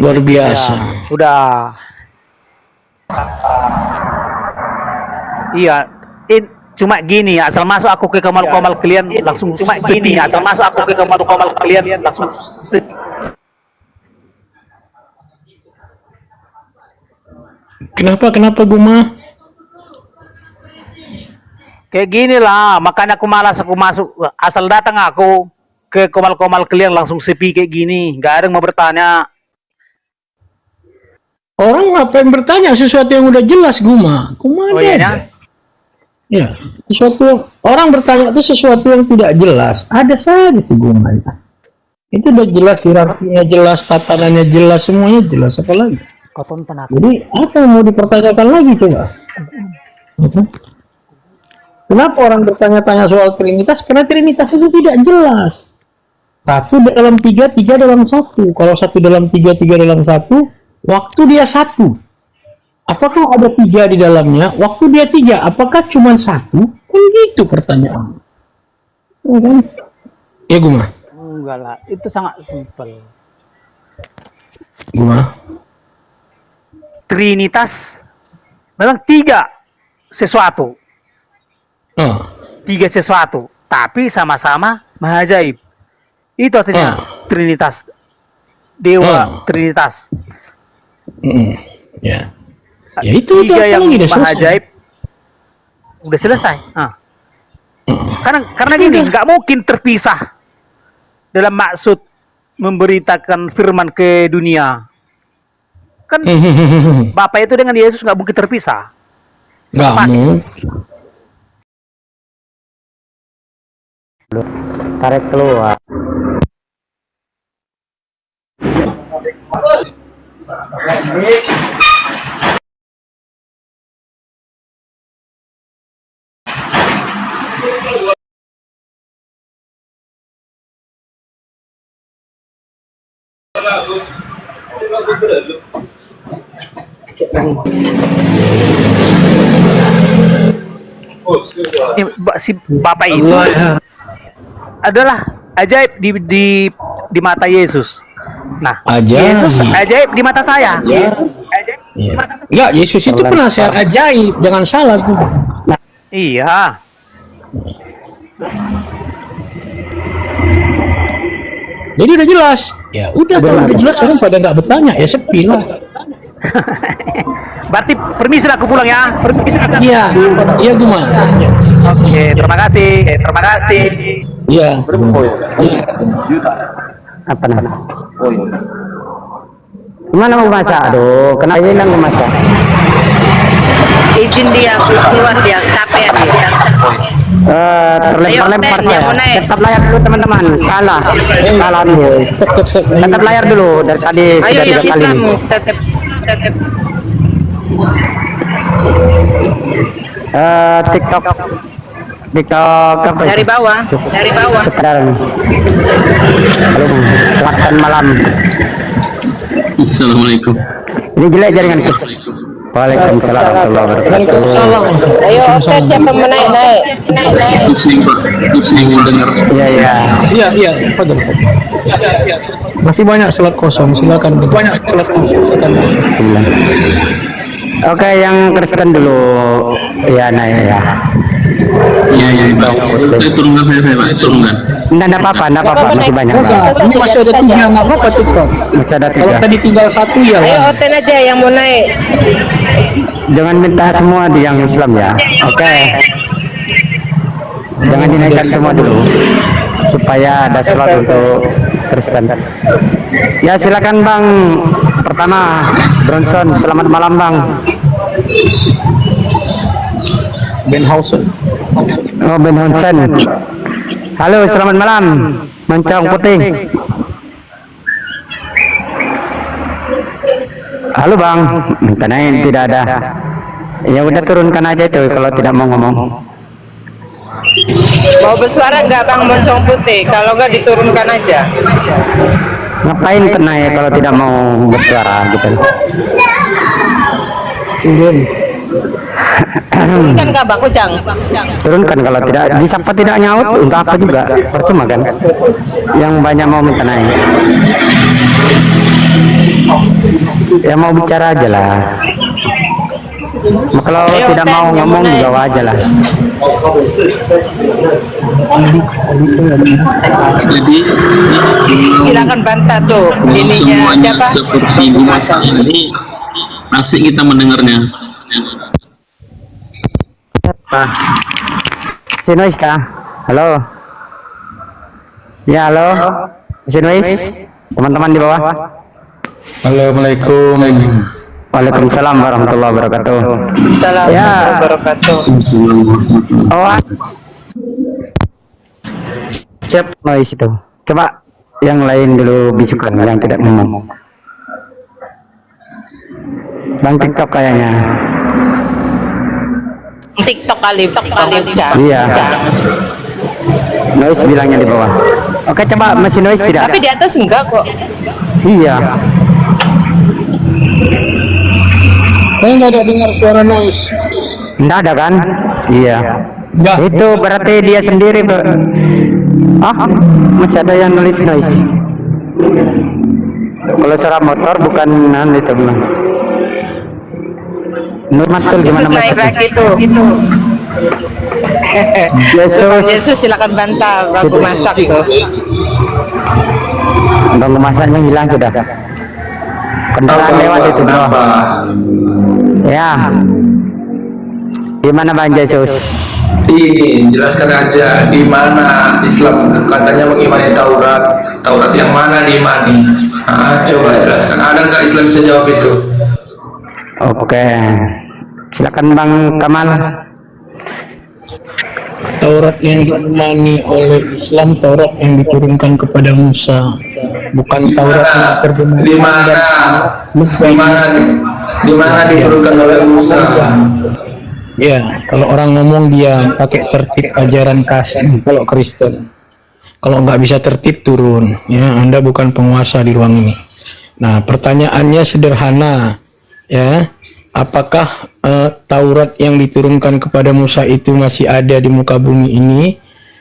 Speaker 6: Luar biasa.
Speaker 4: Udah. Iya, cuma gini, asal masuk aku ke kamar kalian langsung cuma gini, asal masuk aku ke kamar kalian langsung
Speaker 6: Kenapa Guma?
Speaker 4: kayak gini lah, makanya aku malas aku masuk, asal datang aku ke komal kalian langsung sepi kayak gini, nggak ada yang mau bertanya.
Speaker 6: Orang ngapain bertanya sesuatu yang udah jelas, Guma?
Speaker 4: Oh iya ya?
Speaker 6: Ya, sesuatu orang bertanya itu sesuatu yang tidak jelas. Ada saja sih Guma. Itu udah jelas, hierarkinya jelas, tatanannya jelas, semuanya jelas. Apa lagi? Jadi apa yang mau dipertanyakan lagi coba? Kenapa orang bertanya-tanya soal Trinitas? Karena Trinitas itu tidak jelas. Satu dalam tiga, tiga dalam satu. Kalau satu dalam tiga, tiga dalam satu, waktu dia satu. Apakah ada tiga di dalamnya? Waktu dia tiga, apakah cuma satu? Kan gitu pertanyaan. Ya kan? Ya Guma.
Speaker 4: Enggak lah, itu sangat simpel.
Speaker 6: Guma.
Speaker 4: Trinitas memang tiga sesuatu. Tiga sesuatu, tapi sama-sama mahajaib. Itu artinya Trinitas. Dewa Trinitas.
Speaker 6: Ya. Ya itu
Speaker 4: tiga
Speaker 6: udah
Speaker 4: yang
Speaker 6: lagi udah selesai.
Speaker 4: mahajaib udah selesai. Karena gini, nggak mungkin terpisah dalam maksud memberitakan firman ke dunia. Kan Bapak itu dengan Yesus nggak mungkin terpisah.
Speaker 6: Nggak mungkin.
Speaker 8: Tarik keluar.
Speaker 4: Si Bapak itu adalah ajaib di mata Yesus. Nah,
Speaker 6: Ajaib.
Speaker 4: Yesus ajaib di mata saya. Ajaib di
Speaker 6: Iya.
Speaker 4: mata saya.
Speaker 6: Enggak, Yesus itu penasehat ajaib, jangan salah tuh.
Speaker 4: Iya.
Speaker 6: Jadi udah jelas. Ya udah, kalau udah jelas orang pada nggak bertanya, ya sepi lah.
Speaker 4: Berarti permisi aku pulang ya. Permisi aku.
Speaker 6: Iya, iya Guma.
Speaker 4: Oke, terima kasih. Terima kasih.
Speaker 6: Iya.
Speaker 8: Apa namanya? Gimana mau baca? Aduh, kenapa hilang membaca?
Speaker 9: Izin dia keluar, dia capek dia.
Speaker 8: Terlempar-lempar
Speaker 9: Ayo, Teh,
Speaker 8: saya.
Speaker 9: yang mau naik.
Speaker 8: Tetap layar dulu teman-teman. Salah dulu. Tetap layar dulu dari tadi
Speaker 9: Ayo
Speaker 8: sudah 3
Speaker 9: yang
Speaker 8: kali.
Speaker 9: Islam tetap
Speaker 8: TikTok apa?
Speaker 9: dari bawah.
Speaker 8: Sekarang. Halo, selamat malam.
Speaker 10: Assalamualaikum.
Speaker 8: Ini jelek jaringan. Waalaikumsalam warahmatullahi wabarakatuh.
Speaker 6: Waalaikumsalam.
Speaker 9: Ayo Teh, siapa mau naik?
Speaker 10: Pusing Pak, pusing dengar.
Speaker 8: Iya.
Speaker 6: Iya, Fadil. Masih banyak slot kosong, silakan. Banyak slot kosong, silakan.
Speaker 8: Oke, yang Kristen dulu. Ya, nah ya.
Speaker 10: Iya Pak. Saya turunkan saya Pak, turunkan.
Speaker 8: Enggak apa-apa, masih banyak.
Speaker 6: Masa, ini masih ada 3, nggak apa-apa TikTok.
Speaker 8: Masih ada
Speaker 6: Kalau
Speaker 8: 3.
Speaker 6: tadi tinggal 1 ya
Speaker 9: Ayo
Speaker 6: lah.
Speaker 9: Oten aja yang mau naik.
Speaker 8: Jangan minta semua di yang Islam ya. Oke. Jangan dinaikkan semua dulu supaya ada slot untuk Kristen. Ya silakan Bang. Pertama Bronson, selamat malam Bang.
Speaker 6: Benhausen.
Speaker 8: Oh, Ben Hansen. Halo, selamat malam. Mancang putih. Halo Bang, minta naik tidak ada. Ya udah turunkan aja itu kalau tidak mau ngomong.
Speaker 9: Mau bersuara nggak Bang Moncong Putih? Kalau nggak diturunkan aja.
Speaker 8: Ngapain kena ya kalau tidak mau bersuara gitu.
Speaker 6: Turun.
Speaker 9: Turunkan nggak Bang Ucang?
Speaker 8: Turunkan kalau tidak disapa tidak nyaut untuk apa juga percuma kan. Yang banyak mau minta naik. Ya mau bicara aja lah. Kalau
Speaker 9: Ayo,
Speaker 8: tidak
Speaker 9: Teh,
Speaker 8: mau
Speaker 9: yang
Speaker 8: ngomong
Speaker 9: mau naik.
Speaker 8: bawa aja lah.
Speaker 10: Jadi
Speaker 9: Silakan bantah tuh.
Speaker 10: kalau
Speaker 9: Ininya
Speaker 10: semuanya
Speaker 9: siapa?
Speaker 10: seperti di masa ini asik kita mendengarnya.
Speaker 8: Sinois kah? Halo. Ya halo. Sinois. Teman-teman di bawah.
Speaker 6: Assalamualaikum.
Speaker 8: Waalaikumsalam warahmatullahi wabarakatuh.
Speaker 9: Assalamualaikum
Speaker 8: Ya.
Speaker 9: warahmatullahi wabarakatuh.
Speaker 8: Oh. Siap noise itu. Coba yang lain dulu bisukan yang tidak ngomong. Bang TikTok kayaknya.
Speaker 9: TikTok kali, Ucang.
Speaker 8: Iya. Noise bilangnya di bawah. Oke, coba masih noise tidak?
Speaker 9: Tapi di atas enggak kok.
Speaker 8: Iya.
Speaker 6: Saya nggak ada dengar suara noise.
Speaker 8: Enggak ada kan? Iya.
Speaker 6: Enggak.
Speaker 8: Itu berarti dia sendiri masih ada yang nulis noise. Kalau suara motor bukan itu bilang. Nurmatul gimana
Speaker 9: Yesus naik
Speaker 8: Mas?
Speaker 9: lagi tuh.
Speaker 8: Yesus.
Speaker 9: Yesus silakan bantah baku masak tuh.
Speaker 8: Bang masaknya hilang sudah. Kendaraan lewat itu bro. Ya. Gimana Bang Yesus?
Speaker 1: Ini jelaskan aja di mana Islam katanya mengimani Taurat. Taurat yang mana diimani? Coba jelaskan. Ada nggak Islam bisa jawab itu?
Speaker 8: Oke. Silakan Bang Kamal.
Speaker 6: Taurat yang diimani oleh Islam, Taurat yang diturunkan kepada Musa, bukan Taurat yang terbenar.
Speaker 1: Di mana diturunkan oleh Musa?
Speaker 6: Ya, kalau orang ngomong dia pakai tertib ajaran kasih. Kalau Kristen, kalau nggak bisa tertib turun. Ya, Anda bukan penguasa di ruang ini. Nah, pertanyaannya sederhana, ya. apakah Taurat yang diturunkan kepada Musa itu masih ada di muka bumi ini?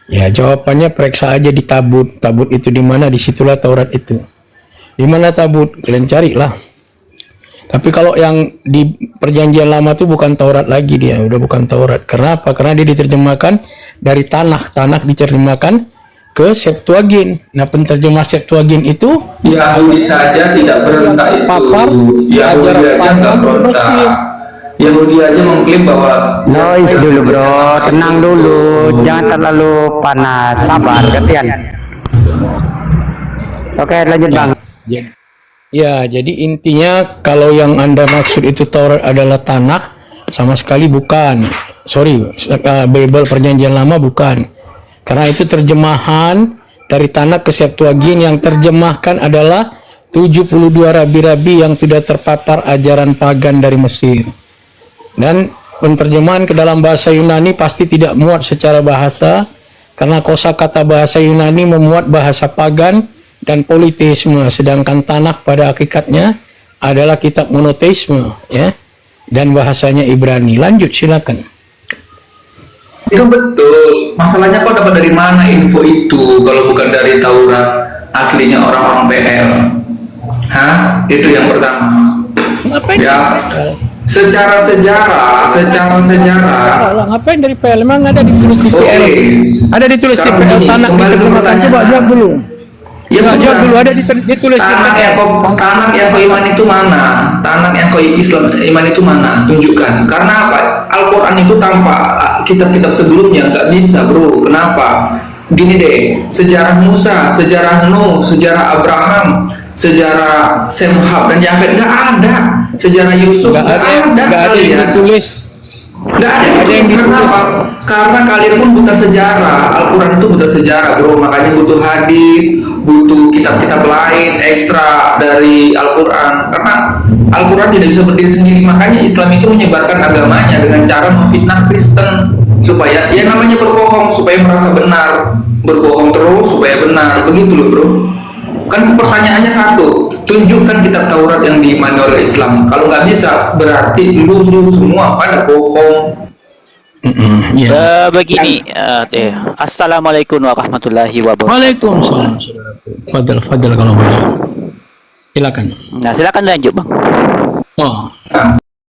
Speaker 6: Ya, jawabannya periksa aja di tabut. Tabut itu di mana? Disitulah Taurat itu. Di mana tabut? Kalian carilah. Tapi kalau yang di perjanjian lama itu bukan Taurat lagi, dia udah bukan Taurat. Kenapa? Karena dia diterjemahkan dari tanah diterjemahkan ke Septuagint. Nah, penterjemah Septuagint itu
Speaker 1: Yahudi saja tidak berontak itu.
Speaker 6: papar
Speaker 1: Yahudi aja nggak berontak. Yahudi aja mengklaim bahwa
Speaker 8: Noise dulu bro, tenang dulu, jangan terlalu panas, sabar, gantian. Oke, lanjut bang.
Speaker 6: ya, jadi intinya kalau yang Anda maksud itu Taurat adalah Tanakh, sama sekali bukan. Sorry, Bible perjanjian lama bukan. Karena itu terjemahan dari Tanakh ke Septuagint, yang terjemahkan adalah 72 rabi-rabi yang tidak terpapar ajaran pagan dari Mesir. Dan penerjemahan ke dalam bahasa Yunani pasti tidak muat secara bahasa, karena kosakata bahasa Yunani memuat bahasa pagan dan politeisme, sedangkan Tanakh pada hakikatnya adalah kitab monoteisme, ya, dan bahasanya Ibrani. Lanjut, silakan.
Speaker 1: itu betul. Masalahnya kau dapat dari mana info itu kalau bukan dari Taurat aslinya orang-orang PL? Hah? Itu yang pertama. Ya. Secara sejarah
Speaker 6: Ngapain dari PL? Emang ada ditulis di PL? Ada ditulis di
Speaker 1: Sekarang
Speaker 6: PL
Speaker 1: begini,
Speaker 6: Tanakh
Speaker 1: kembali ke
Speaker 6: diterjemahkan.
Speaker 1: pertanyaan.
Speaker 6: Coba jawab dulu.
Speaker 1: Ya
Speaker 6: Coba
Speaker 1: sudah.
Speaker 6: jawab dulu, ada ditulis di
Speaker 1: Tanakh
Speaker 6: PL.
Speaker 1: yang kau iman itu mana? Tanakh yang kau Islam iman itu mana? Tunjukkan. Karena apa? Al-Quran itu tanpa kitab-kitab sebelumnya nggak bisa, bro. Kenapa? Gini deh, sejarah Musa, sejarah Nuh, sejarah Abraham, sejarah Sem, Ham, dan Yafet nggak ada. Sejarah Yusuf nggak ada kalian.
Speaker 6: Ditulis.
Speaker 1: Nggak ada yang ditulis. Karena apa? Karena kalian pun buta sejarah. Al-Quran itu buta sejarah, bro. Makanya butuh hadis, butuh kitab-kitab lain ekstra dari Al-Quran. Karena Al-Quran tidak bisa berdiri sendiri. Makanya Islam itu menyebarkan agamanya dengan cara memfitnah Kristen, supaya ya namanya berbohong, supaya merasa benar. Berbohong terus supaya benar. Begitu loh, bro. Kan pertanyaannya satu, tunjukkan kitab Taurat yang diimani oleh Islam. Kalau nggak bisa, berarti lu semua pada bohong.
Speaker 11: Begini, Assalamualaikum warahmatullahi wabarakatuh.
Speaker 6: Waalaikumsalam. Fadal kalau mau jawab. Silakan.
Speaker 11: Nah, silakan lanjut, Bang.
Speaker 6: Oh.